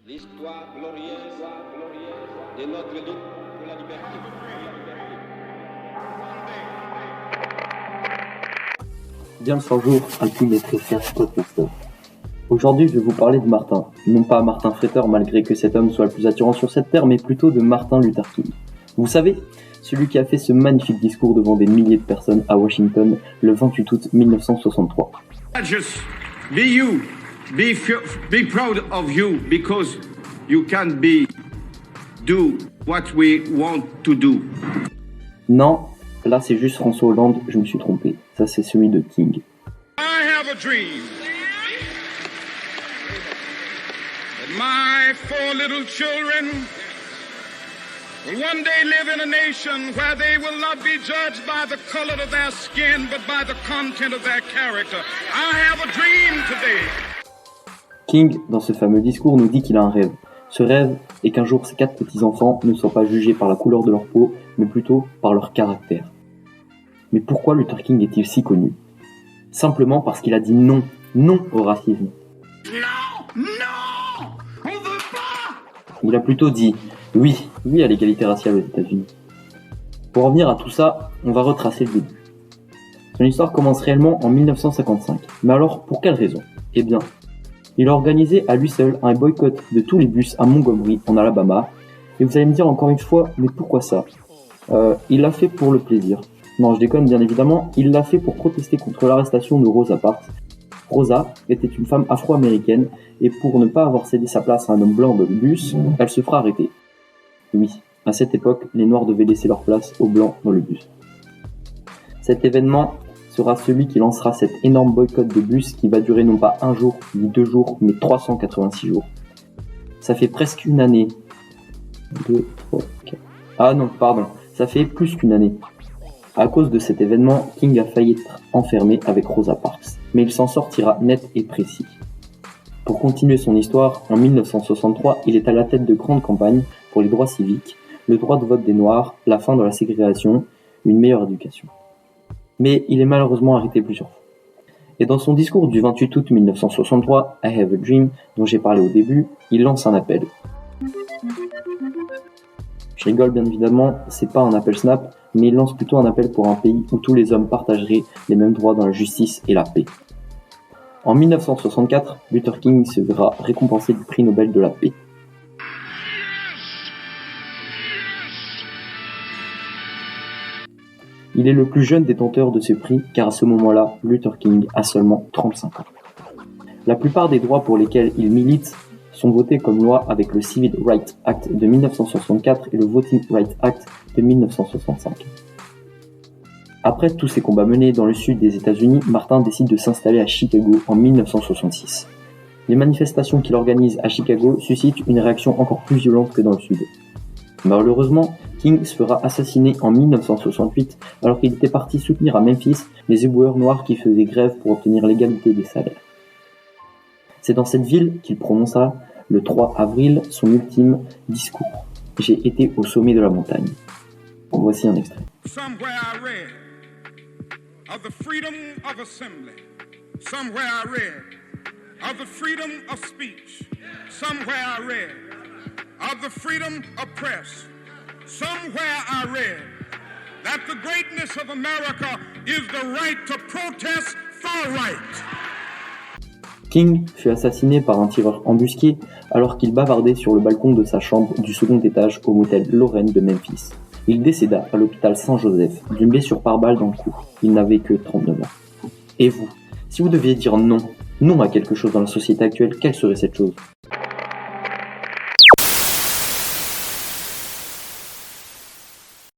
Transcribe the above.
l'histoire glorieuse de notre lutte pour la liberté. Bien le bonjour à tous mes très chers podcasteurs. Aujourd'hui, je vais vous parler de Martin. Non pas Martin Fretter, malgré que cet homme soit le plus attirant sur cette terre, mais plutôt de Martin Luther King. Vous savez, celui qui a fait ce magnifique discours devant des milliers de personnes à Washington le 28 août 1963. Just be you. Be proud of you because you can do what we want to do. Non, là c'est juste François Hollande, je me suis trompé. Ça c'est celui de King. I have a dream that my 4 little children will one day live in a nation where they will not be judged by the color of their skin but by the content of their character. I have a dream today. King, dans ce fameux discours, nous dit qu'il a un rêve. Ce rêve est qu'un jour ses 4 petits-enfants ne soient pas jugés par la couleur de leur peau, mais plutôt par leur caractère. Mais pourquoi Luther King est-il si connu ? Simplement parce qu'il a dit non au racisme. Non, on veut pas. Il a plutôt dit oui à l'égalité raciale aux États-Unis. Pour revenir à tout ça, on va retracer le début. Son histoire commence réellement en 1955. Mais alors, pour quelle raison ? Eh bien, il a organisé à lui seul un boycott de tous les bus à Montgomery, en Alabama. Et vous allez me dire encore une fois, mais pourquoi ça ? Il l'a fait pour le plaisir. Non, je déconne bien évidemment, il l'a fait pour protester contre l'arrestation de Rosa Parks. Rosa était une femme afro-américaine, et pour ne pas avoir cédé sa place à un homme blanc dans le bus, elle se fera arrêter. Oui, à cette époque, les Noirs devaient laisser leur place aux Blancs dans le bus. Cet événement sera celui qui lancera cet énorme boycott de bus qui va durer non pas 1 jour, ni 2 jours, mais 386 jours. Ça fait presque une année. 2, 3, 4... Ah non, pardon, ça fait plus qu'une année. À cause de cet événement, King a failli être enfermé avec Rosa Parks, mais il s'en sortira net et précis. Pour continuer son histoire, en 1963, il est à la tête de grandes campagnes pour les droits civiques, le droit de vote des Noirs, la fin de la ségrégation, une meilleure éducation. Mais il est malheureusement arrêté plusieurs fois. Et dans son discours du 28 août 1963, I Have a Dream, dont j'ai parlé au début, il lance un appel. Je rigole bien évidemment, c'est pas un appel Snap, mais il lance plutôt un appel pour un pays où tous les hommes partageraient les mêmes droits dans la justice et la paix. En 1964, Luther King se verra récompensé du prix Nobel de la paix. Il est le plus jeune détenteur de ce prix car à ce moment-là, Luther King a seulement 35 ans. La plupart des droits pour lesquels il milite sont votés comme loi avec le Civil Rights Act de 1964 et le Voting Rights Act de 1965. Après tous ces combats menés dans le sud des États-Unis, Martin décide de s'installer à Chicago en 1966. Les manifestations qu'il organise à Chicago suscitent une réaction encore plus violente que dans le sud. Malheureusement, King se fera assassiner en 1968 alors qu'il était parti soutenir à Memphis les éboueurs noirs qui faisaient grève pour obtenir l'égalité des salaires. C'est dans cette ville qu'il prononça le 3 avril son ultime discours. J'ai été au sommet de la montagne. Voici un extrait. Somewhere I read of the freedom of assembly. Somewhere I read of the freedom of speech. Somewhere I read of the freedom of press. Somewhere I read that the greatness of America is the right to protest far right. King fut assassiné par un tireur embusqué alors qu'il bavardait sur le balcon de sa chambre du second étage au motel Lorraine de Memphis. Il décéda à l'hôpital Saint-Joseph d'une blessure par balle dans le cou. Il n'avait que 39 ans. Et vous, si vous deviez dire non à quelque chose dans la société actuelle, quelle serait cette chose ?